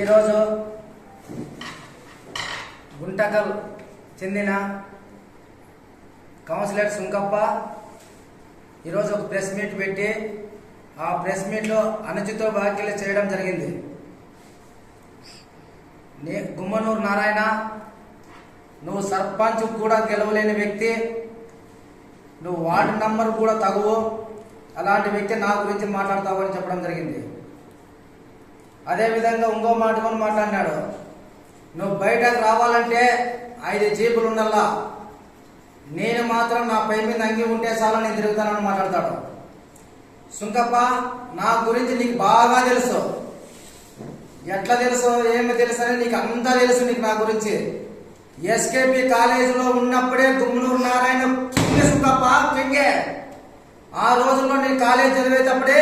ఈరోజు గుంటకల్ చెందిన కౌన్సిలర్ సుంకప్ప ఈరోజు ఒక ప్రెస్ మీట్ పెట్టి ఆ ప్రెస్ మీట్లో అనుచిత వ్యాఖ్యలు చేయడం జరిగింది. గుమ్మనూరు నారాయణ, నువ్వు సర్పంచ్ కూడా గెలవలేని వ్యక్తి, నువ్వు వార్డు నంబర్ కూడా తగువు, అలాంటి వ్యక్తి నా గురించి మాట్లాడతావు అని చెప్పడం జరిగింది. అదేవిధంగా ఇంకో మాట కూడా మాట్లాడినాడు, నువ్వు బయటకు రావాలంటే 5 జీపులు ఉండాలా, నేను మాత్రం నా పై మీద అంగి ఉంటే చాలా నేను తిరుగుతానని మాట్లాడతాడు. సుంకప్ప, నా గురించి నీకు బాగా తెలుసు. ఎట్లా తెలుసు, ఏమి తెలుసు అని నీకు అంతా తెలుసు. నీకు నా గురించి ఎస్కేపీ కాలేజీలో ఉన్నప్పుడే గుమ్మనూరు నారాయణ కింగే సుంకప్ప, కింగే. ఆ రోజుల్లో నేను కాలేజ్ చదివేటప్పుడే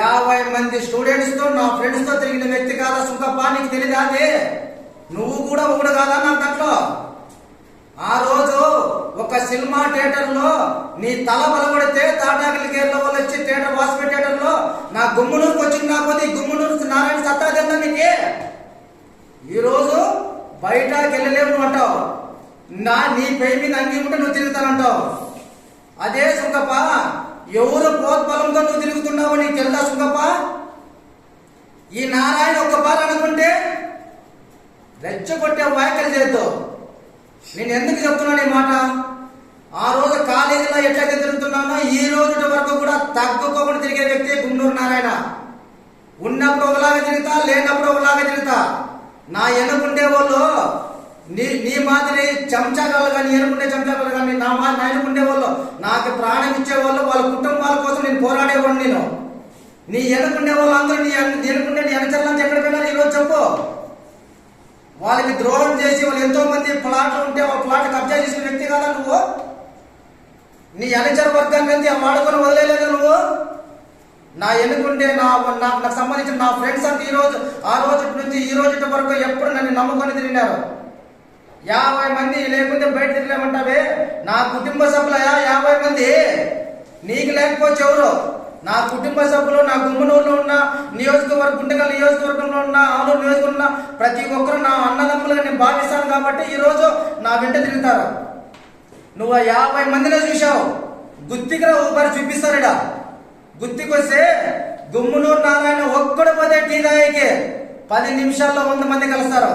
50 మంది స్టూడెంట్స్ తో నా ఫ్రెండ్స్ తో తిరిగిన వ్యక్తి కాదా సుంకప్ప? నీకు తెలియదా? అది నువ్వు కూడా ఒకడు కాదా నాకు దాంట్లో? ఆ రోజు ఒక సినిమా థియేటర్ లో నీ తల బలపడితే తాటాకిలి కేరళ వాళ్ళు వచ్చి థియేటర్ వాస్పే థియేటర్ లో నా గుమ్మనూరుకు వచ్చింది. కాకపోతే ఈ గుమ్మనూరు నారాయణ సత్తా తెలుదా నీకు? ఈ రోజు బయటకు వెళ్ళలేవు నువ్వు అంటావు, నీ పై మీద అంగి ఉంటే నువ్వు తిరుగుతానంటావు. అదే సుంకప్ప, ఎవరు ప్రోత్బలంతో నువ్వు తిరుగుతున్నావు నీకు తెలుదా సుంకప్ప? ఈ నారాయణ ఒక్క బాధ అనుకుంటే రెచ్చగొట్టే వ్యాఖ్యలు చేద్దావు. నేను ఎందుకు చెప్తున్నాను ఈ మాట? ఆ రోజు కాలేజీలో ఎట్లయితే తిరుగుతున్నానో ఈ రోజు వరకు కూడా తగ్గుకోకుండా తిరిగే వ్యక్తి గుమ్మనూరు నారాయణ. ఉన్నప్పుడు ఒకలాగా తిరుగుతా, లేనప్పుడు ఒకలాగా తిరుగుతా. నా ఎన్నుకుండే వాళ్ళు నీ మాదిరి చెంచాగాలు కానీ, ఎన్నుకుండే చెంచాగాలు కానీ, నా ఎన్నుకుండే వాళ్ళు, నాకు ప్రాణం ఇచ్చేవాళ్ళు, వాళ్ళ కుటుంబాల కోసం నేను పోరాడేవాడు. నేను నీ ఎన్నుకుండే వాళ్ళు అందరూ నీ ఎన్నుకుంటే నీ అనుచరులు ఎక్కడ పోయినారు ఈరోజు చెప్పు? వాళ్ళకి ద్రోహం చేసి వాళ్ళు ఎంతో మంది ప్లాట్లు ఉంటే వాళ్ళ ప్లాట్ కబ్జా చేసిన వ్యక్తి కదా నువ్వు? నీ అనుచర వర్గాన్ని వాడుకొని వదిలేదా నువ్వు? నా ఎన్నుకుంటే నాకు సంబంధించిన నా ఫ్రెండ్స్ అంతా ఆ రోజు నుంచి ఈ రోజు వరకు ఎప్పుడు నన్ను నమ్ముకొని తిరిగినారు. 50 మంది లేకుంటే బయట తిరగలేమంటావే? నా కుటుంబ సభ్యులయా 50 మంది. నీకు లేకపోతే ఎవరు? నా కుటుంబ సభ్యులు, నా గుమ్మనూరులో ఉన్న నియోజకవర్గం, గుంటకల్ నియోజకవర్గంలో ఉన్న, ఆలూరు నియోజకవర్గంలో ప్రతి ఒక్కరు నా అన్నదమ్ములుగా నేను భావిస్తాను. కాబట్టి ఈ రోజు నా వెంట తిరుగుతారు. నువ్వు 50 మందినే చూసావు. గుత్తికి ఊపరి చూపిస్తారుడా. గుత్తికొస్తే గుమ్మనూరు నారాయణ ఒక్కడు పోతే టీ తాగేకి 10 నిమిషాల్లో 100 మంది కలుస్తారు.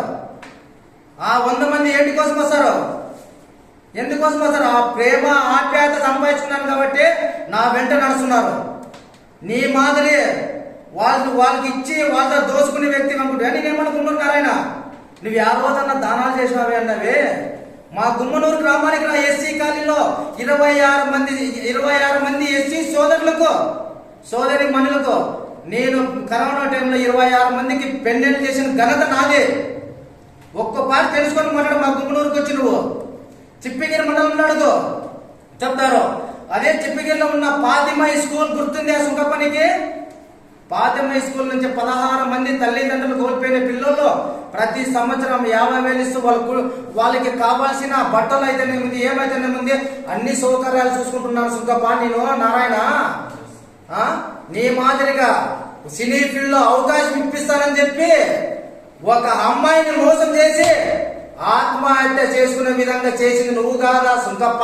ఆ 100 మంది ఏంటి కోసం వస్తారు? ఎందుకోసం వస్తారు? ఆ ప్రేమ ఆప్యాయత సంపాదించుకున్నాను కాబట్టి నా వెంట నడుస్తున్నారు. నీ మాదిరి వాళ్ళకి ఇచ్చి వాళ్ళతో దోసుకునే వ్యక్తి అనుకుంటా. నేనేమనుకున్నాను నారాయణ, నువ్వు 50 రోజన్నా దానాలు చేసినావే అన్నవి. మా గుమ్మనూరు గ్రామానికి నా ఎస్సీ కాలనీలో 26 మంది ఎస్సీ సోదరి మనులకు నేను కరోనా టైంలో 26 మందికి పెన్నెలు చేసిన ఘనత నాదే. ఒక్కపాటి తెలుసుకొని మాట్లాడు. మా గుమ్మనూరుకి వచ్చి నువ్వు చిప్పిగిరి మండలంలో అడుగు చెప్తారు. అదే చిప్పిగిరిలో ఉన్న ఫాతిమా స్కూల్ గుర్తుంది ఆ సుంకప్పనికి? ఫాతిమా స్కూల్ నుంచి 16 మంది తల్లిదండ్రులు కోల్పోయిన పిల్లలు ప్రతి సంవత్సరం 50,000 ఇస్తూ వాళ్ళకి కావాల్సిన బట్టలు అయితేనేముంది, ఏమైతేనేముంది అన్ని సౌకర్యాలు చూసుకుంటున్నాను సుంకప్ప. నేను నారాయణ నీ మాదిరిగా సినీ ఫీల్డ్ లో అవకాశం ఇప్పిస్తానని చెప్పి ఒక అమ్మాయిని మోసం చేసి ఆత్మహత్య చేసుకునే విధంగా చేసింది నువ్వు కాదా సుంకప్ప?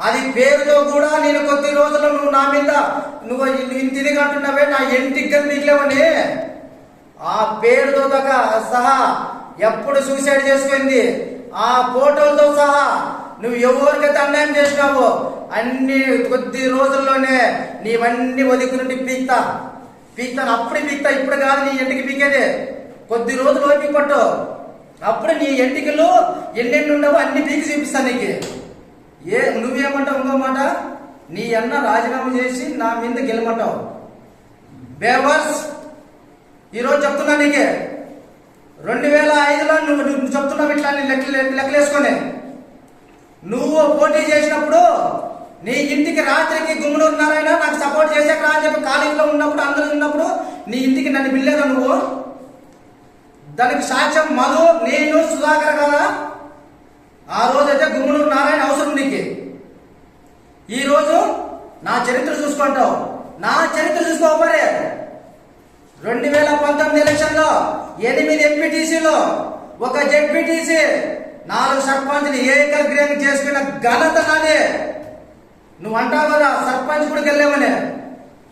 అది పేరుతో కూడా నేను కొద్ది రోజుల్లో నువ్వు నా మీద నువ్వు తిరిగి అంటున్నావే, నా ఇంటికి మిగిలేవని. ఆ పేరుతో సహా ఎప్పుడు సూసైడ్ చేసుకుంది, ఆ ఫోటోలతో సహా నువ్వు ఎవరికైతే అన్యాయం చేసినావో అన్ని కొద్ది రోజుల్లోనే నీవన్నీ ఒదిగి పీక్తాను. అప్పుడు పీక్తా, ఇప్పుడు కాదు నీ ఇంటికి పీకేదే. కొద్ది రోజులు ఓపిక పట్టు, అప్పుడు నీ ఎంటికలు ఎన్నెన్ని ఉండవో అన్ని పీకి చూపిస్తాను నీకు. నువ్వేమంటావు? ఇంకో మాట, నీ అన్న రాజీనామా చేసి నా మీద గెలమంటావు. బేవర్స్, ఈరోజు చెప్తున్నా నీకే. 2005లో నువ్వు చెప్తున్నావు ఇట్లా లెక్కలేసుకొని. నువ్వు పోటీ చేసినప్పుడు నీ ఇంటికి రాత్రికి గుమ్మనూరు నారాయణ నాకు సపోర్ట్ చేసాక రా అని చెప్పి కాలేజీలో ఉన్నప్పుడు అందరూ ఉన్నప్పుడు నీ ఇంటికి నన్ను పిల్లేదా నువ్వు? దానికి సాక్ష్యం మధు, నేను, సుధాకర్ కదా. ఆ రోజైతే గుమ్మనూరు నారాయణ అవసరం నీకు. ఈ రోజు నా చరిత్ర చూసుకుంటావు. నా చరిత్ర చూసుకో మరి. 2019 ఎలక్షన్లో 8 ఎంపీటీసీలో 1 జెడ్పీటీసీ 4 సర్పంచ్ని ఏకగ్రీవం చేసుకున్న ఘనత నాదే. నువ్వు అంటావు కదా సర్పంచ్ కూడా వెళ్ళామని,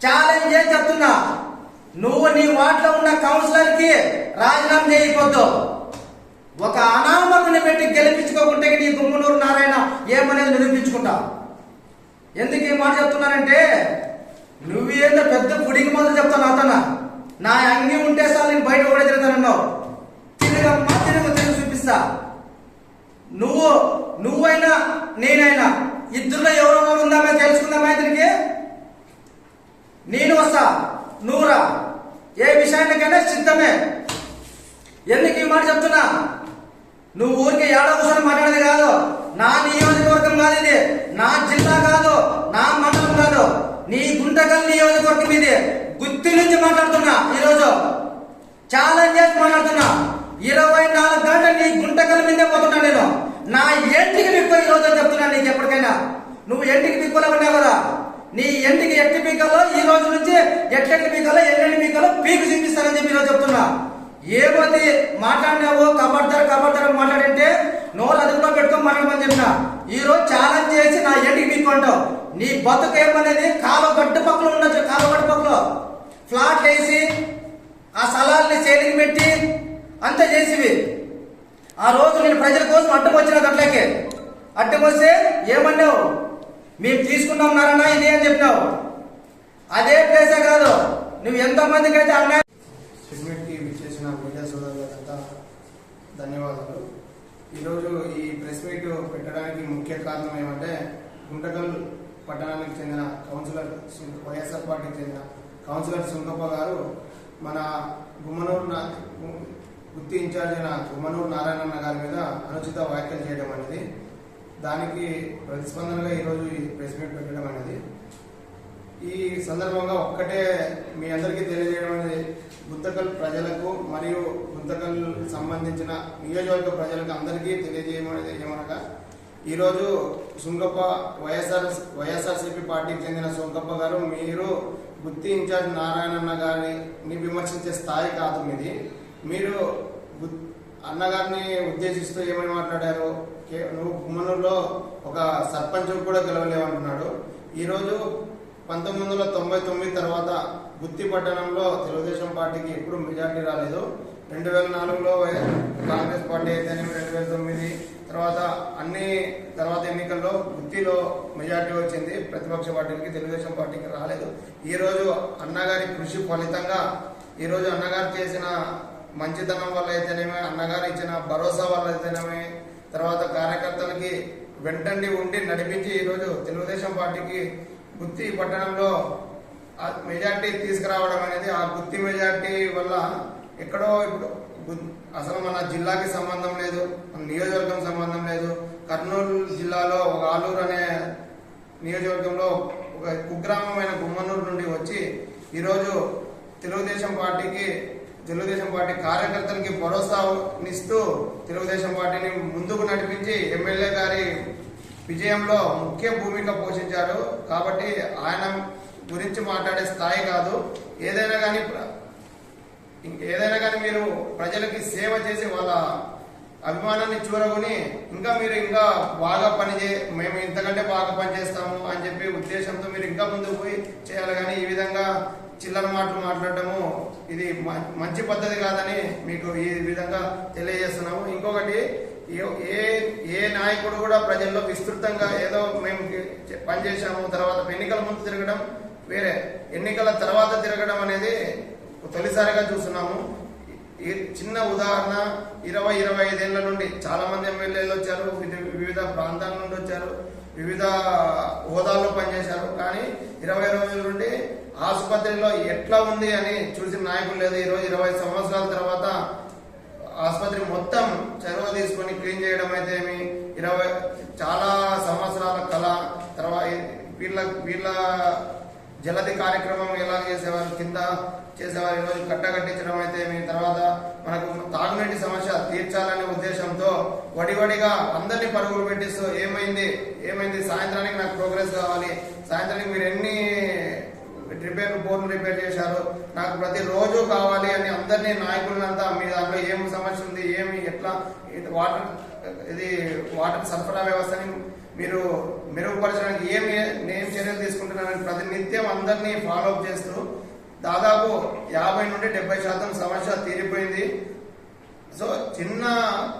ఛాలెంజ్ చేసి చెప్తున్నా, నువ్వు నీ వార్డులో ఉన్న కౌన్సిలర్కి రాజీనామా చేయకపోద్దు. ఒక అనామకుని పెట్టి గెలిపించుకోకుంటే నీ గుమ్మనూరు నారాయణ ఏమనేది నిరూపించుకుంటా. ఎందుకు ఈ మాట చెప్తున్నానంటే, నువ్వేందో పెద్ద పుడికి మొదలు చెప్తాను అతను. నా అంగి ఉంటే సార్ నేను బయట కూడా తిరుగుతానన్నావు. తిరుగు చూపిస్తా. నువ్వైనా నేనైనా ఇద్దరులో ఎవరో ఉందామే తెలుసుకుందామా ఇతనికి. నేను వస్తా, నువ్వురా, ఏ విషయానికైనా సిద్ధమే. ఎందుకు ఈ మాట చెప్తున్నా, నువ్వు ఊరికి ఏడో కూర్చొని మాట్లాడేది కాదు. నా నియోజకవర్గం కాదు ఇది, నా జిల్లా కాదు, నా మండలం కాదు, నీ గుంటకల్ నియోజకవర్గం ఇది. గుత్తి నుంచి మాట్లాడుతున్నా. ఈరోజు ఛాలెంజ్ చేసి మాట్లాడుతున్నా. 24 గంటలు నీ గుంటకల్ మీదే పోతున్నా నేను. నా ఎంటికి బిక్కు ఈరోజు చెప్తున్నా నీకు. ఎప్పటికైనా నువ్వు ఎంటికి బిక్కులో ఉన్నావు కదా, నీ ఎంటికి ఎట్టి పీకల్లో ఈ రోజు నుంచి ఎట్లెట్టి పీకల్లో ఎన్నెంటి పీకల్లో పీకు చూపిస్తానని చెప్పి ఈరోజు చెప్తున్నా. ఏమోది మాట్లాడినావు కబడ్దారు మాట్లాడంటే నోరు అదుపులో పెట్టుకొని మాట్లాడమని చెప్పిన. ఈ రోజు ఛాలెంజ్ చేసి నా ఎంటికి పీక్కు అంటావు. నీ బతుకు ఏమనేది కాలువ గడ్డు పక్కన ఉండొచ్చు. కాలువ గడ్డు పక్కలో ఫ్లాట్ వేసి ఆ స్థలాల్ని సేలింగ్ పెట్టి అంతా చేసివి. ఆ రోజు నేను ప్రజల కోసం అడ్డం వచ్చిన దాంట్లోకి అడ్డం వస్తే ఏమన్నావు, మేము తీసుకున్నాం ఇది అని చెప్పినావు. అదే ప్లేసే కాదు, నువ్వు ఎంతో మందికి అయితే అన్నా. సిగ్మెంట్కి విచ్చేసిన మీడియా సోదరులంతా ధన్యవాదాలు. ఈరోజు ఈ ప్రెస్ మీట్ పెట్టడానికి ముఖ్య కారణం ఏమంటే, గుంటకల్ పట్టణానికి చెందిన కౌన్సిలర్ వైఎస్ఆర్ పార్టీకి చెందిన కౌన్సిలర్ సుంకప్ప గారు మన గుత్తి ఇన్ఛార్జ్ అయిన గుమ్మనూరు నారాయణన్న గారి మీద అనుచిత వ్యాఖ్యలు చేయడం అనేది, దానికి ప్రతిస్పందనగా ఈరోజు ఈ ప్రెస్ మీట్ పెట్టడం అనేది. ఈ సందర్భంగా ఒక్కటే మీ అందరికీ తెలియజేయడం అనేది, గుంతకల్ ప్రజలకు మరియు గుంతకల్ సంబంధించిన నియోజకవర్గ ప్రజలకు అందరికీ తెలియజేయమనేది ఏమనగా, ఈరోజు సుంకప్ప వైఎస్ఆర్సీపీ పార్టీకి చెందిన సుంకప్ప గారు, మీరు గుత్తి ఇన్ఛార్జ్ నారాయణన్న గారిని విమర్శించే స్థాయి కాదు మీది. మీరు అన్నగారిని ఉద్దేశిస్తూ ఏమని మాట్లాడారు, నువ్వు గుమ్మనూరులో ఒక సర్పంచ్ కూడా గెలవలేమంటున్నాడు. ఈరోజు 1999 తర్వాత గుత్తి పట్టణంలో తెలుగుదేశం పార్టీకి ఎప్పుడు మెజార్టీ రాలేదు. 2004లో కాంగ్రెస్ పార్టీ అయితేనే, 2009 తర్వాత ఎన్నికల్లో గుత్తిలో మెజార్టీ వచ్చింది. ప్రతిపక్ష పార్టీకి, తెలుగుదేశం పార్టీకి రాలేదు. ఈరోజు అన్నగారి కృషి ఫలితంగా, ఈరోజు అన్నగారు చేసిన మంచితనం వల్ల అయితేనేమే, అన్నగారు ఇచ్చిన భరోసా వల్ల అయితేనేమే, తర్వాత కార్యకర్తలకి వెంటండి ఉండి నడిపించి ఈరోజు తెలుగుదేశం పార్టీకి గుత్తి పట్టణంలో మెజార్టీ తీసుకురావడం అనేది, ఆ గుత్తి మెజార్టీ వల్ల ఎక్కడో ఇప్పుడు అసలు మన జిల్లాకి సంబంధం లేదు, మన నియోజకవర్గం సంబంధం లేదు. కర్నూలు జిల్లాలో ఒక ఆలూరు అనే నియోజకవర్గంలో ఒక కుగ్రామమైన గుమ్మనూరు నుండి వచ్చి ఈరోజు తెలుగుదేశం పార్టీ కార్యకర్తలకి భరోసానిస్తూ తెలుగుదేశం పార్టీని ముందుకు నడిపించి ఎమ్మెల్యే గారి విజయంలో ముఖ్య భూమిక పోషించారు. కాబట్టి ఆయన గురించి మాట్లాడే స్థాయి కాదు. ఏదైనా కానీ మీరు ప్రజలకి సేవ చేసి వాళ్ళ అభిమానాన్ని చూరగొని ఇంకా బాగా మేము ఇంతకంటే బాగా పనిచేస్తాము అని చెప్పి ఉద్దేశంతో మీరు ఇంకా ముందుకు పోయి చేయాలి. కానీ ఈ విధంగా చిల్లర మాటలు మాట్లాడటము ఇది మంచి పద్ధతి కాదని మీకు ఈ విధంగా తెలియజేస్తున్నాము. ఇంకొకటి, ఏ నాయకుడు కూడా ప్రజల్లో విస్తృతంగా ఏదో మేము పనిచేసాము, తర్వాత ఎన్నికల ముందు తిరగడం వేరే, ఎన్నికల తర్వాత తిరగడం అనేది తొలిసారిగా చూస్తున్నాము. ఈ చిన్న ఉదాహరణ, 20-25 ఏళ్ల నుండి చాలా మంది ఎమ్మెల్యేలు వచ్చారు, వివిధ ప్రాంతాల నుండి వచ్చారు, వివిధ హోదాల్లో పనిచేశారు. కానీ 20 రోజుల నుండి ఆసుపత్రిలో ఎట్లా ఉంది అని చూసిన నాయకులు లేదు. ఈరోజు 20 సంవత్సరాల తర్వాత ఆసుపత్రి మొత్తం చొరవ తీసుకొని క్లీన్ చేయడం అయితే చాలా సంవత్సరాల కళ. తర్వాత వీళ్ళ జలది కార్యక్రమం ఎలా చేసేవారు, కింద చేసేవారు, ఈరోజు కట్టకట్టించడం అయితే తర్వాత మనకు తాగునీటి సమస్య తీర్చాలనే ఉద్దేశంతో వడివడిగా అందరినీ పరుగులు పెట్టిస్తూ ఏమైంది సాయంత్రానికి నాకు ప్రోగ్రెస్ కావాలి, సాయంత్రానికి మీరు ఎన్ని బోర్లు రిపేర్ చేశారు. నాకు ప్రతిరోజు కావాలి అని అందరినీ నాయకులంతా మీ దాంట్లో ఏం సమస్య ఉంది, ఏమి ఎట్లా వాటర్ సరఫరా వ్యవస్థని మీరు మెరుగుపరచడానికి ఏం చర్యలు తీసుకుంటున్నారని ప్రతినిత్యం అందరినీ ఫాలో అప్ చేస్తూ దాదాపు 50 నుండి 70% సమస్య తీరిపోయింది. సో చిన్న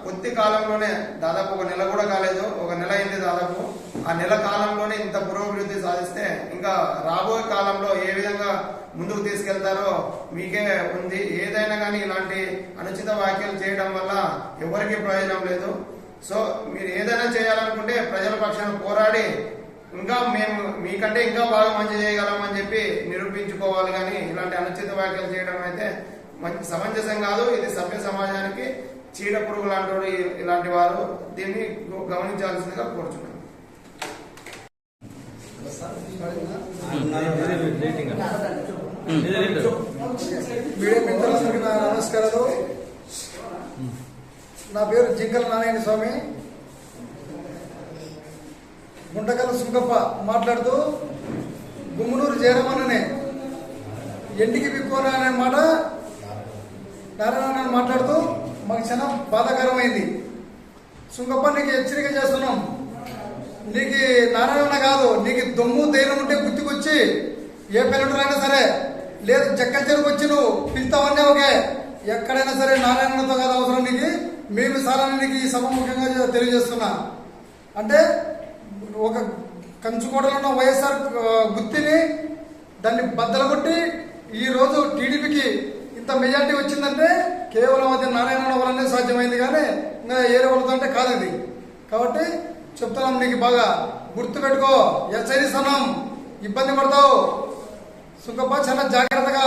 కొద్ది కాలంలోనే దాదాపు 1 నెల కూడా కాలేదు, 1 నెల అయింది దాదాపు. ఆ నెల కాలంలోనే ఇంత పురోభివృద్ధి సాధిస్తే ఇంకా రాబోయే కాలంలో ఏ విధంగా ముందుకు తీసుకెళ్తారో మీకే ఉంది. ఏదైనా కానీ ఇలాంటి అనుచిత వ్యాఖ్యలు చేయడం వల్ల ఎవరికి ప్రయోజనం లేదు. సో మీరు ఏదైనా చేయాలనుకుంటే ప్రజల పక్షాన పోరాడి ఇంకా మేము మీకంటే ఇంకా బాగా మంచి చేయగలం అని చెప్పి నిరూపించుకోవాలి. కానీ ఇలాంటి అనుచిత వ్యాఖ్యలు చేయడం అయితే మంచి సమంజసం కాదు. ఇది సభ్య సమాజానికి చీడ పురుగు లాంటి ఇలాంటి వారు దీన్ని గమనించాల్సిందిగా కోరుచున్నాను. మీడియా మిత్రులందరికీ నా నమస్కారాలు. నా పేరు జింకల నారాయణ స్వామి, గుంటకల్ సుంకప్ప మాట్లాడుతూ గుమ్మనూరు జయరామన్ననే ఎంటికి బిక్కోనా అనే మాట నారాయణ మాట్లాడుతూ మాకు చాలా బాధాకరమైంది. సుంకప్ప నీకు హెచ్చరిక చేస్తున్నాం, నీకు నారాయణ కాదు, నీకు దొమ్ము ధైర్యం ఉంటే గుర్తుకొచ్చి ఏ పిల్లడురైనా సరే లేదు చెక్కల చెరుకు వచ్చి నువ్వు పిలుతావన్నీ ఒకే ఎక్కడైనా సరే నారాయణతో కాదు అవసరం నీకు. మేము సారాన్ని నీకు ఈ సభముఖంగా తెలియజేస్తున్నా. అంటే ఒక కంచుకోటలో ఉన్న వైఎస్ఆర్ గుర్తిని దాన్ని బద్దలగొట్టి ఈరోజు టీడీపీకి ఇంత మెజార్టీ వచ్చిందంటే కేవలం అది నారాయణ వల్లనే సాధ్యమైంది, కానీ ఇంకా ఏరే వాళ్ళతో అంటే కాదు ఇది. కాబట్టి చెప్తున్నాం, నీకు బాగా గుర్తు పెట్టుకో, హెచ్చరిస్తున్నాం, ఇబ్బంది పడతావు. సుంకప్ప చాలా జాగ్రత్తగా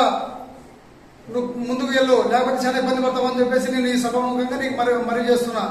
నువ్వు ముందుకు వెళ్ళు, లేకపోతే చాలా ఇబ్బంది పడతావు అని చెప్పేసి నేను ఈ సభాముఖంగా నీకు మరి చేస్తున్నా.